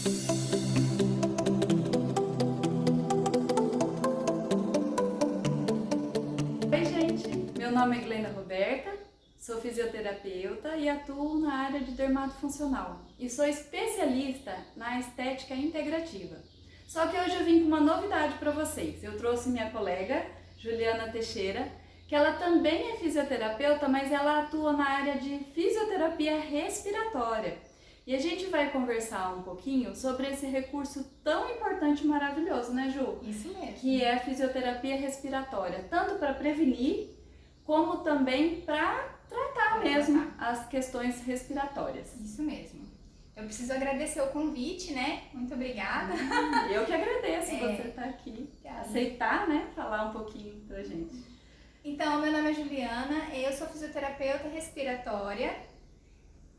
Oi, gente! Meu nome é Glenda Roberta, sou fisioterapeuta e atuo na área de dermatofuncional e sou especialista na estética integrativa. Só que hoje eu vim com uma novidade para vocês. Eu trouxe minha colega, Juliana Teixeira, que ela também é fisioterapeuta, mas ela atua na área de fisioterapia respiratória. E a gente vai conversar um pouquinho sobre esse recurso tão importante e maravilhoso, né, Ju? Isso mesmo. Que é a fisioterapia respiratória, tanto para prevenir, como também para tratar mesmo as questões respiratórias. Isso mesmo. Eu preciso agradecer o convite, né? Muito obrigada. Eu que agradeço você estar aqui, aceitar, né, falar um pouquinho pra gente. Então, meu nome é Juliana, eu sou fisioterapeuta respiratória,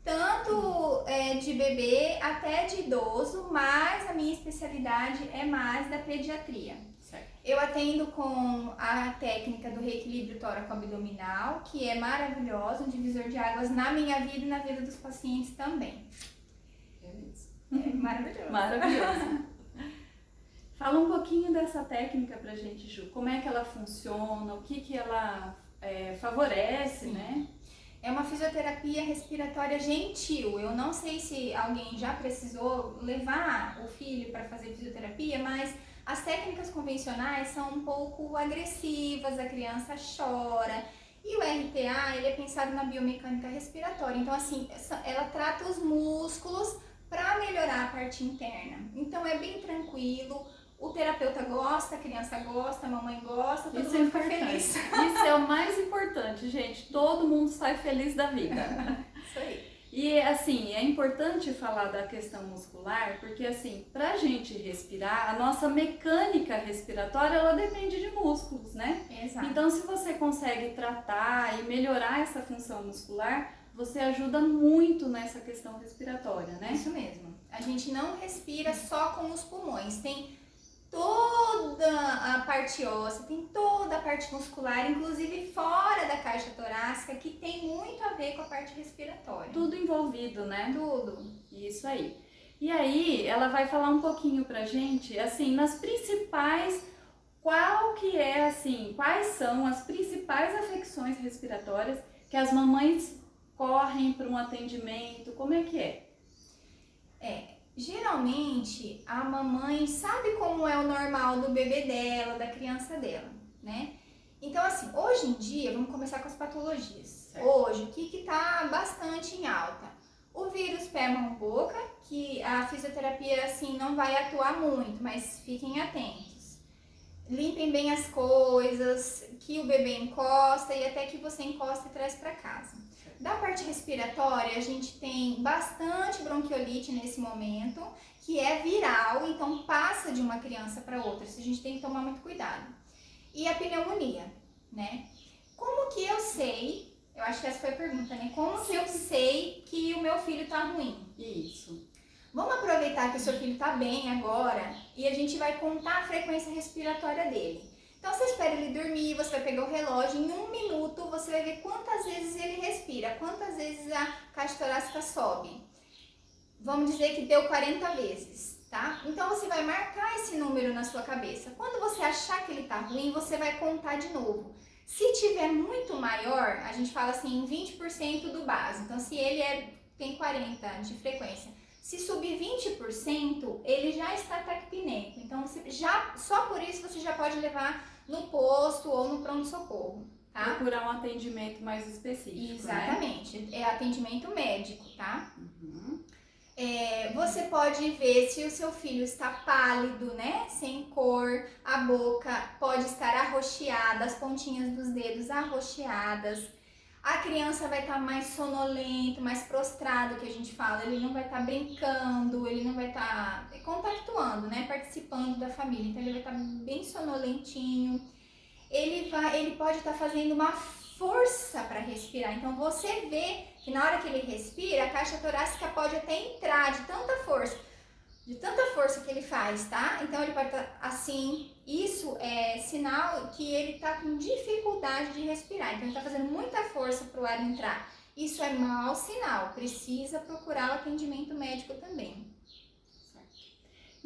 tanto de bebê até de idoso, mas a minha especialidade é mais da pediatria. Certo. Eu atendo com a técnica do reequilíbrio tóraco-abdominal, que é maravilhosa, um divisor de águas na minha vida e na vida dos pacientes também. É maravilhoso. Maravilhoso. Fala um pouquinho dessa técnica pra gente, Ju. Como é que ela funciona, o que ela favorece, né? É uma fisioterapia respiratória gentil. Eu não sei se alguém já precisou levar o filho para fazer fisioterapia, mas as técnicas convencionais são um pouco agressivas, a criança chora. E o RTA, ele é pensado na biomecânica respiratória. Então, assim, ela trata os músculos para melhorar a parte interna. Então, é bem tranquilo. O terapeuta gosta, a criança gosta, a mamãe gosta, todo mundo fica feliz. Isso é o mais importante, gente. Todo mundo sai feliz da vida. Isso aí. E assim, é importante falar da questão muscular, porque assim, pra gente respirar, a nossa mecânica respiratória, ela depende de músculos, né? Exato. Então, se você consegue tratar e melhorar essa função muscular, você ajuda muito nessa questão respiratória, né? Isso mesmo. A gente não respira só com os pulmões, tem toda a parte óssea, tem toda a parte muscular, inclusive fora da caixa torácica, que tem muito a ver com a parte respiratória. Tudo envolvido, né? Tudo. Isso aí. E aí, ela vai falar um pouquinho pra gente, assim, nas principais, quais são as principais afecções respiratórias que as mamães correm para um atendimento, como é que é? Geralmente a mamãe sabe como é o normal do bebê dela, da criança dela, né? Então, assim, hoje em dia, vamos começar com as patologias. Certo. Hoje, o que tá bastante em alta? O vírus pé, mão, boca, que a fisioterapia, assim, não vai atuar muito, mas fiquem atentos. Limpem bem as coisas, que o bebê encosta e até que você encosta e traz para casa. Da parte respiratória, a gente tem bastante bronquiolite nesse momento, que é viral, então passa de uma criança para outra, isso a gente tem que tomar muito cuidado. E a pneumonia, né? Como que eu sei, eu acho que essa foi a pergunta, né? Como que eu sei que o meu filho tá ruim? Isso. Vamos aproveitar que o seu filho tá bem agora e a gente vai contar a frequência respiratória dele. Então você espera ele dormir, você vai pegar o relógio, em 1 minuto você vai ver quantas vezes ele respira, quantas vezes a caixa torácica sobe. Vamos dizer que deu 40 vezes, tá? Então você vai marcar esse número na sua cabeça. Quando você achar que ele tá ruim, você vai contar de novo. Se tiver muito maior, a gente fala assim, em 20% do básico. Então se ele tem 40 de frequência, se subir 20%, ele já está taquipneico. Então, só por isso você já pode levar no posto ou no pronto-socorro, tá? Procurar um atendimento mais específico, exatamente, né? É atendimento médico, tá? Uhum. Você pode ver se o seu filho está pálido, né? Sem cor, a boca pode estar arroxeada, as pontinhas dos dedos arroxeadas. A criança vai estar mais sonolento, mais prostrado, que a gente fala. Ele não vai estar brincando, ele não vai estar compactuando, né? Participando da família. Então ele vai estar bem sonolentinho. Ele pode estar fazendo uma força para respirar. Então você vê que na hora que ele respira, a caixa torácica pode até entrar de tanta força que ele faz, tá? Então ele pode estar assim. Isso é sinal que ele está com dificuldade de respirar. Então ele está fazendo muita força para o ar entrar. Isso é mau sinal. Precisa procurar o atendimento médico também.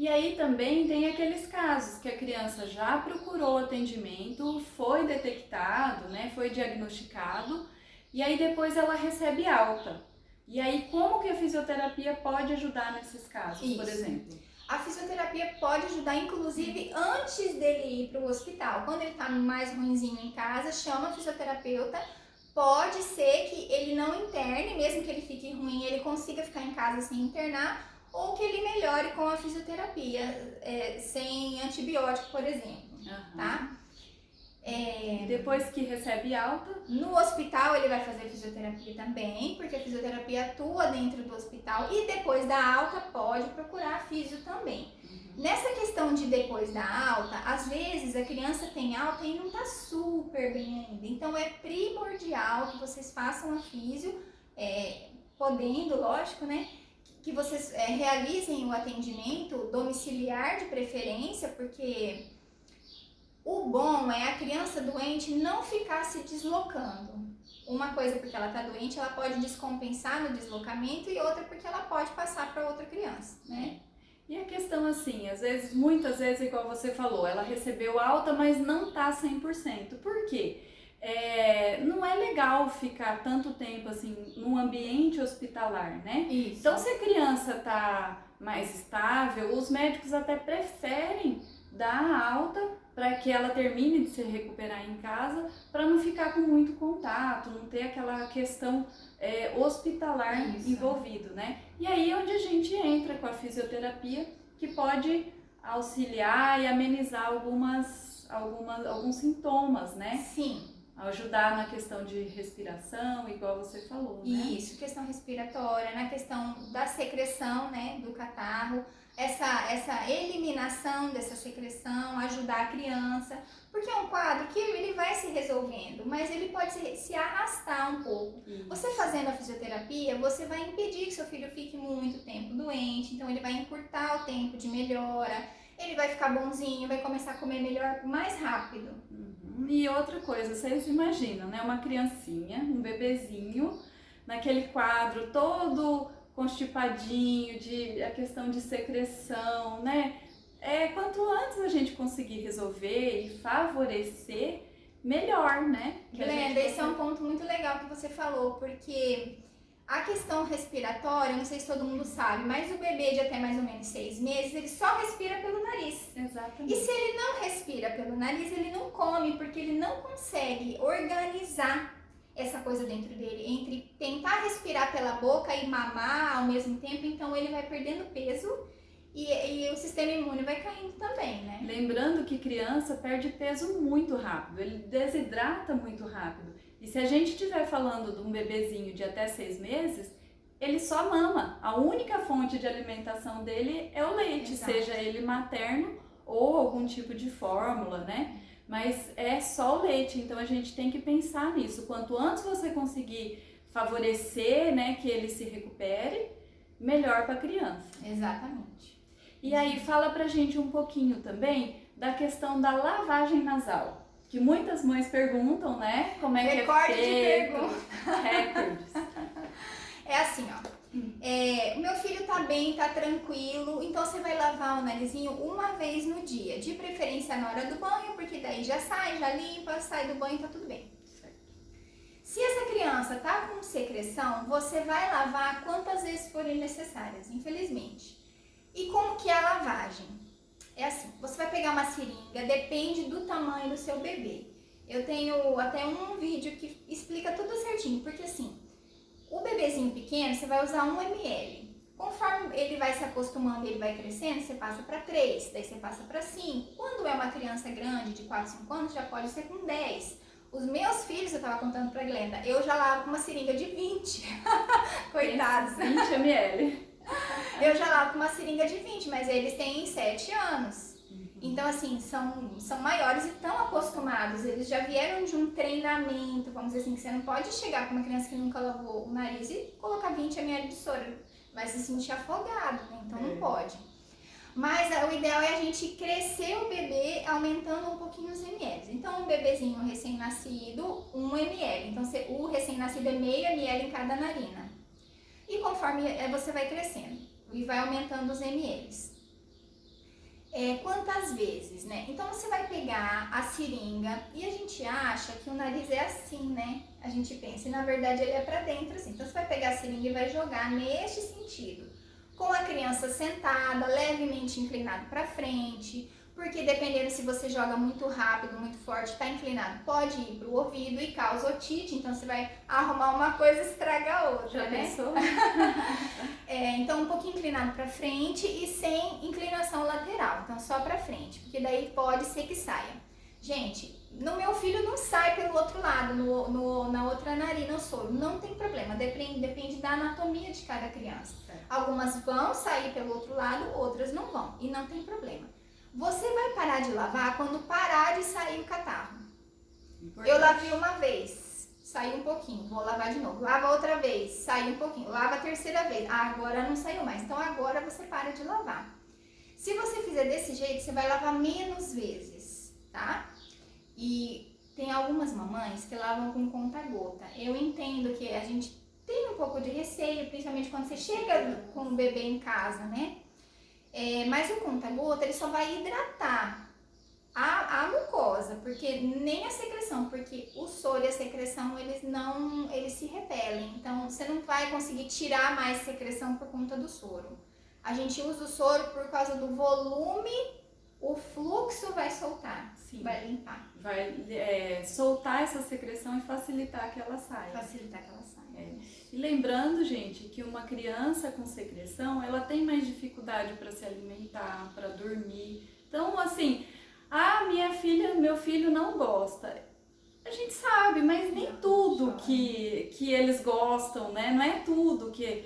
E aí também tem aqueles casos que a criança já procurou atendimento, foi detectado, né, foi diagnosticado, e aí depois ela recebe alta. E aí como que a fisioterapia pode ajudar nesses casos, por Isso. exemplo? A fisioterapia pode ajudar, inclusive, antes dele ir para o hospital. Quando ele está mais ruinzinho em casa, chama a fisioterapeuta. Pode ser que ele não interne, mesmo que ele fique ruim, ele consiga ficar em casa sem internar, ou que ele melhore com a fisioterapia, sem antibiótico, por exemplo, tá? Depois que recebe alta, No hospital ele vai fazer fisioterapia também, porque a fisioterapia atua dentro do hospital, e depois da alta pode procurar a fisio também. Nessa questão de depois da alta, às vezes a criança tem alta e não tá super bem ainda. Então é primordial que vocês façam a fisio, podendo, lógico, né? Que vocês realizem o atendimento domiciliar de preferência, porque o bom é a criança doente não ficar se deslocando. Uma coisa porque ela está doente, ela pode descompensar no deslocamento, e outra porque ela pode passar para outra criança, né? E a questão assim, às vezes, muitas vezes, igual você falou, ela recebeu alta, mas não tá 100%. Por quê? Não é legal ficar tanto tempo assim num ambiente hospitalar, né? Isso. Então, se a criança tá mais estável, os médicos até preferem dar alta para que ela termine de se recuperar em casa, para não ficar com muito contato, não ter aquela questão hospitalar envolvido, né? E aí é onde a gente entra com a fisioterapia, que pode auxiliar e amenizar alguns sintomas, né? Sim. Ajudar na questão de respiração, igual você falou, né? Isso, questão respiratória, na questão da secreção, né, do catarro, essa eliminação dessa secreção, ajudar a criança, porque é um quadro que ele vai se resolvendo, mas ele pode se arrastar um pouco. Isso. Você fazendo a fisioterapia, você vai impedir que seu filho fique muito tempo doente, então ele vai encurtar o tempo de melhora, ele vai ficar bonzinho, vai começar a comer melhor mais rápido. E outra coisa, vocês imaginam, né? Uma criancinha, um bebezinho, naquele quadro todo constipadinho, a questão de secreção, né? Quanto antes a gente conseguir resolver e favorecer, melhor, né? Glenda, esse é um ponto muito legal que você falou, porque a questão respiratória, não sei se todo mundo sabe, mas o bebê de até mais ou menos 6 meses, ele só respira pelo nariz. Exatamente. E se ele não respira pelo nariz, ele não come, porque ele não consegue organizar essa coisa dentro dele, entre tentar respirar pela boca e mamar ao mesmo tempo, então ele vai perdendo peso e o sistema imune vai caindo também, né? Lembrando que criança perde peso muito rápido, ele desidrata muito rápido. E se a gente estiver falando de um bebezinho de até 6 meses, ele só mama. A única fonte de alimentação dele é o leite, Exato. Seja ele materno ou algum tipo de fórmula, né? Mas é só o leite, então a gente tem que pensar nisso. Quanto antes você conseguir favorecer, né, que ele se recupere, melhor para a criança. Exatamente. E aí fala pra gente um pouquinho também da questão da lavagem nasal, que muitas mães perguntam, né, como é Recorde que é feito. de perguntas. Recordes. É assim, ó. O meu filho tá bem, tá tranquilo, então você vai lavar o narizinho uma vez no dia, de preferência na hora do banho, porque daí já sai, já limpa, sai do banho, tá tudo bem. Certo. Se essa criança tá com secreção, você vai lavar quantas vezes forem necessárias, infelizmente. E como que é a lavagem? É assim, você vai pegar uma seringa, depende do tamanho do seu bebê. Eu tenho até um vídeo que explica tudo certinho, porque assim, o bebezinho pequeno, você vai usar 1 ml. Conforme ele vai se acostumando e ele vai crescendo, você passa para 3, daí você passa para 5. Quando é uma criança grande, de 4, 5 anos, já pode ser com 10. Os meus filhos, eu tava contando pra Glenda, eu já lavo com uma seringa de 20. Coitados. 20 ml. Eu já lavo com uma seringa de 20, mas eles têm 7 anos. Então, assim, são maiores e estão acostumados. Eles já vieram de um treinamento, vamos dizer assim, que você não pode chegar com uma criança que nunca lavou o nariz e colocar 20 ml de soro. Vai se sentir afogado, né? Então não pode. Mas o ideal é a gente crescer o bebê aumentando um pouquinho os ml. Então, um bebezinho recém-nascido, 1 ml. Então, o recém-nascido é meio ml em cada narina. E conforme você vai crescendo e vai aumentando os ml. Quantas vezes, né? Então você vai pegar a seringa e a gente acha que o nariz é assim, né? A gente pensa, e na verdade ele é pra dentro assim. Então você vai pegar a seringa e vai jogar neste sentido, com a criança sentada, levemente inclinado para frente, porque dependendo se você joga muito rápido, muito forte, tá inclinado, pode ir pro ouvido e causa otite, então você vai arrumar uma coisa e estraga a outra, Já né? pensou? Então um pouquinho inclinado para frente e sem inclinação lateral, então só para frente, porque daí pode ser que saia. Gente, no meu filho não sai pelo outro lado, na outra narina, no soro, não tem problema, depende da anatomia de cada criança. Algumas vão sair pelo outro lado, outras não vão, e não tem problema. Você vai parar de lavar quando parar de sair o catarro. Importante. Eu lavei uma vez, saiu um pouquinho, vou lavar de novo. Lava outra vez, saiu um pouquinho. Lava a terceira vez, agora não saiu mais. Então agora você para de lavar. Se você fizer desse jeito, você vai lavar menos vezes, tá? E tem algumas mamães que lavam com conta-gota. Eu entendo que a gente tem um pouco de receio, principalmente quando você chega com o bebê em casa, né? Mas o conta-gota, ele só vai hidratar a mucosa, porque nem a secreção, porque o soro e a secreção, eles se repelem. Então, você não vai conseguir tirar mais secreção por conta do soro. A gente usa o soro por causa do volume, o fluxo vai soltar, Sim. Vai limpar. Vai soltar essa secreção e facilitar que ela saia. E lembrando, gente, que uma criança com secreção, ela tem mais dificuldade para se alimentar, para dormir. Então, assim, meu filho não gosta. A gente sabe, mas nem tudo que eles gostam, né? Não é tudo que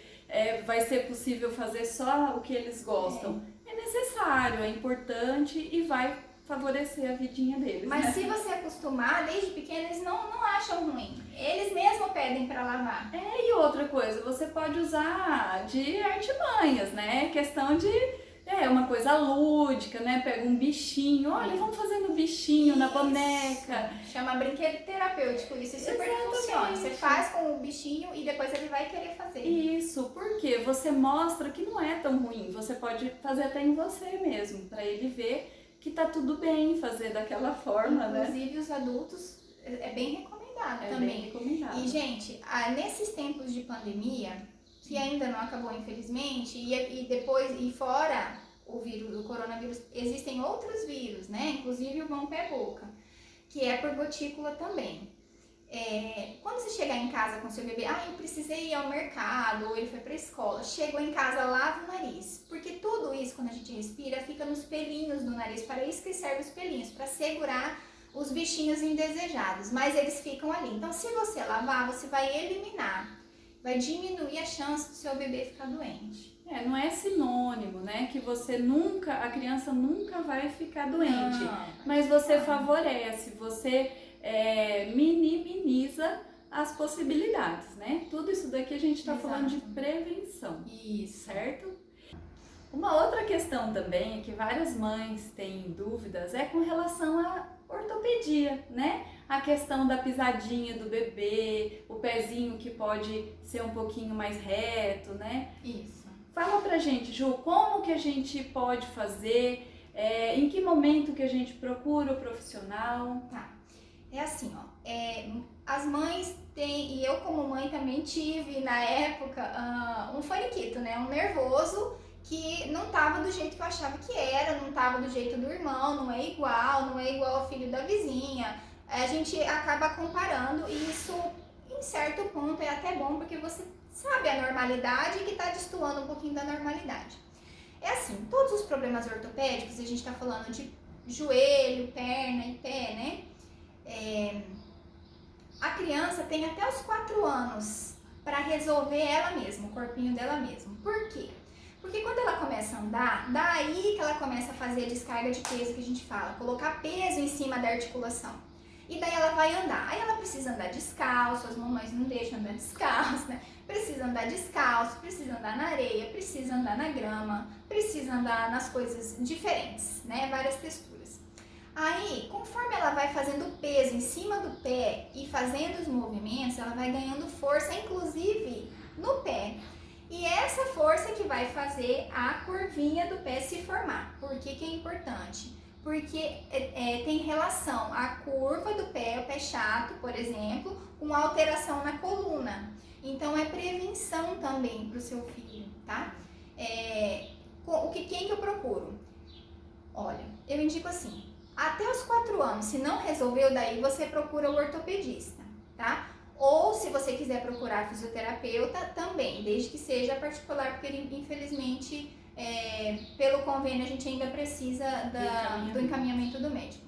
vai ser possível fazer só o que eles gostam. É necessário, é importante e vai favorecer a vidinha deles. Mas né? se você acostumar, desde pequeno, eles não acham ruim. Eles mesmo pedem para lavar. E outra coisa, você pode usar de artimanhas, né? Questão de uma coisa lúdica, né? Pega um bichinho, olha, vamos fazendo bichinho na boneca. Chama brinquedo terapêutico, isso super funciona. Você faz com o bichinho e depois ele vai querer fazer. Isso, porque você mostra que não é tão ruim. Você pode fazer até em você mesmo, para ele ver que tá tudo bem fazer daquela forma, Inclusive os adultos, é bem recomendado também. Bem recomendado. E, gente, nesses tempos de pandemia, que ainda não acabou, infelizmente, e fora o vírus, o coronavírus, existem outros vírus, né? Inclusive o mão pé boca, que é por gotícula também. Quando você chegar em casa com seu bebê, eu precisei ir ao mercado, ou ele foi pra escola, chegou em casa, lava o nariz, porque tudo isso, quando a gente respira, fica nos pelinhos do nariz, para isso que servem os pelinhos, para segurar os bichinhos indesejados, mas eles ficam ali. Então, se você lavar, você vai eliminar, vai diminuir a chance do seu bebê ficar doente. Não é sinônimo, né, que a criança nunca vai ficar doente, mas você favorece, você minimiza as possibilidades, né? Tudo isso daqui a gente está falando de prevenção. Isso. Certo? Uma outra questão também, que várias mães têm dúvidas, é com relação à ortopedia, né? A questão da pisadinha do bebê, o pezinho que pode ser um pouquinho mais reto, né? Isso. Fala pra gente, Ju, como que a gente pode fazer, em que momento que a gente procura o profissional? Tá. É assim, as mães têm, e eu como mãe também tive na época um faniquito, né? Um nervoso que não tava do jeito que eu achava que era, não tava do jeito do irmão, não é igual ao filho da vizinha. A gente acaba comparando e isso, em certo ponto, é até bom porque você sabe a normalidade e que tá destoando um pouquinho da normalidade. É assim, todos os problemas ortopédicos, a gente tá falando de joelho, perna e pé, né? A criança tem até os 4 anos para resolver ela mesma, o corpinho dela mesma. Por quê? Porque quando ela começa a andar, daí que ela começa a fazer a descarga de peso que a gente fala, colocar peso em cima da articulação. E daí ela vai andar. Aí ela precisa andar descalço, as mamães não deixam andar descalço, né? Precisa andar descalço, precisa andar na areia, precisa andar na grama, precisa andar nas coisas diferentes, né? Várias texturas. Aí, conforme ela vai fazendo peso em cima do pé e fazendo os movimentos, ela vai ganhando força, inclusive no pé. E essa força que vai fazer a curvinha do pé se formar. Por que que é importante? Porque tem relação a curva do pé, o pé chato, por exemplo, com alteração na coluna. Então é prevenção também para o seu filho, tá? Quem que eu procuro? Olha, eu indico assim, até os 4 anos, se não resolveu, daí você procura o ortopedista, tá? Ou se você quiser procurar fisioterapeuta, também, desde que seja particular, porque infelizmente, pelo convênio, a gente ainda precisa do encaminhamento do médico.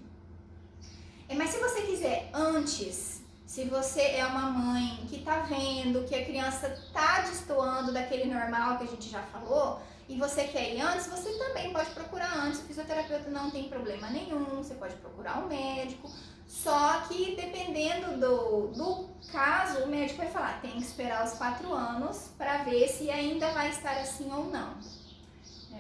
Mas se você quiser antes, se você é uma mãe que tá vendo que a criança tá destoando daquele normal que a gente já falou, e você quer ir antes, você também pode procurar antes. O fisioterapeuta não tem problema nenhum, você pode procurar um médico. Só que dependendo do caso, o médico vai falar, tem que esperar os 4 anos para ver se ainda vai estar assim ou não.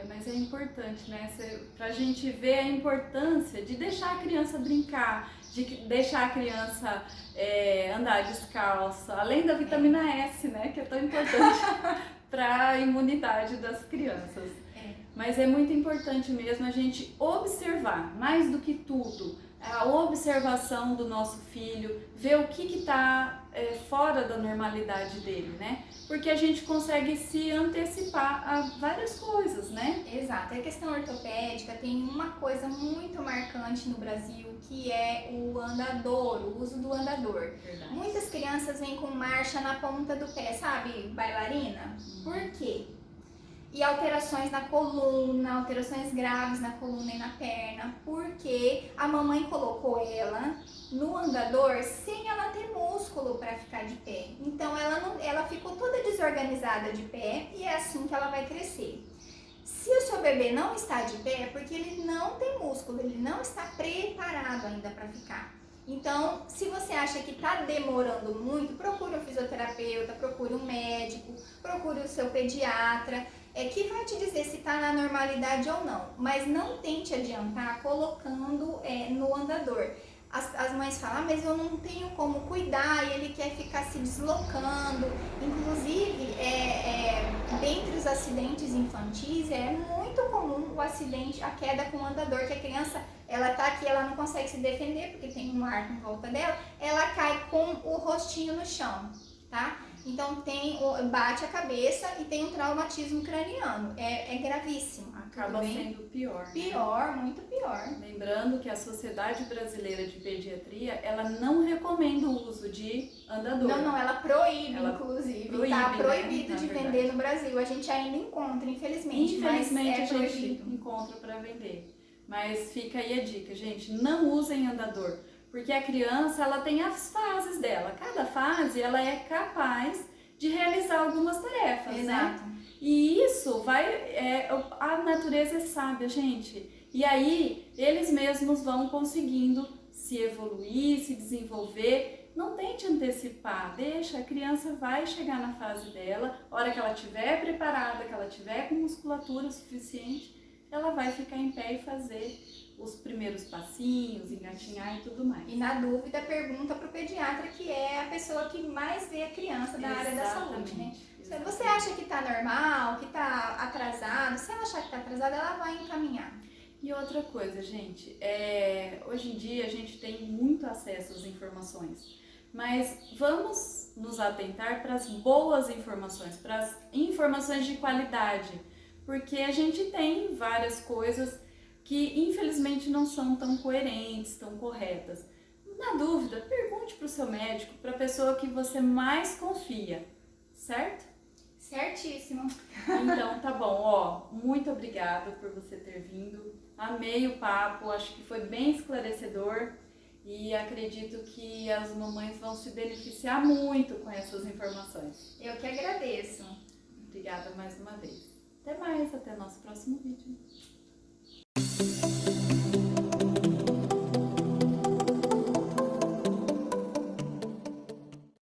Mas é importante, né? Pra gente ver a importância de deixar a criança brincar, de deixar a criança andar descalça, além da vitamina S, né? Que é tão importante para a imunidade das crianças. Mas é muito importante mesmo a gente observar, mais do que tudo, a observação do nosso filho, ver o que está fora da normalidade dele, né? Porque a gente consegue se antecipar a várias coisas, né? Exato. A questão ortopédica tem uma coisa muito marcante no Brasil, que é o andador, o uso do andador. Verdade. Muitas crianças vêm com marcha na ponta do pé, sabe? Bailarina. Por quê? E alterações na coluna, alterações graves na coluna e na perna, porque a mamãe colocou ela no andador sem ela ter músculo para ficar de pé. Então ela ficou toda desorganizada de pé e é assim que ela vai crescer. Se o seu bebê não está de pé, é porque ele não tem músculo, ele não está preparado ainda para ficar. Então, se você acha que está demorando muito, procure um fisioterapeuta, procure um médico, procure o seu pediatra, que vai te dizer se está na normalidade ou não. Mas não tente adiantar colocando no andador. As mães falam, mas eu não tenho como cuidar e ele quer ficar se deslocando. Inclusive, dentre os acidentes infantis, é muito comum o acidente, a queda com o andador, que a criança, ela tá aqui, ela não consegue se defender, porque tem um arco em volta dela, ela cai com o rostinho no chão, tá? Então bate a cabeça e tem um traumatismo craniano, é gravíssimo. Acaba sendo pior. Pior, muito pior. Lembrando que a Sociedade Brasileira de Pediatria, ela não recomenda o uso de andador. Não, ela proíbe, inclusive. Tá proibido, né? De vender no Brasil. A gente ainda encontra, infelizmente. Infelizmente mas a gente encontra para vender. Mas fica aí a dica, gente, não usem andador. Porque a criança, ela tem as fases dela. Cada fase, ela é capaz de realizar algumas tarefas, Exato. né? E isso a natureza é sábia, gente. E aí, eles mesmos vão conseguindo se evoluir, se desenvolver. Não tente antecipar, deixa, a criança vai chegar na fase dela. A hora que ela estiver preparada, que ela estiver com musculatura suficiente, ela vai ficar em pé e fazer os primeiros passinhos, engatinhar e tudo mais. E na dúvida, pergunta para o pediatra, que é a pessoa que mais vê a criança da área da saúde, né? Se você acha que está normal, que está atrasado, se ela achar que está atrasada, ela vai encaminhar. E outra coisa, gente, hoje em dia a gente tem muito acesso às informações, mas vamos nos atentar para as boas informações, para as informações de qualidade, porque a gente tem várias coisas que infelizmente não são tão coerentes, tão corretas. Na dúvida, pergunte para o seu médico, para a pessoa que você mais confia, certo? Certíssimo. Então tá bom, muito obrigada por você ter vindo. Amei o papo, acho que foi bem esclarecedor e acredito que as mamães vão se beneficiar muito com essas informações. Eu que agradeço. Obrigada mais uma vez. Até mais, até nosso próximo vídeo.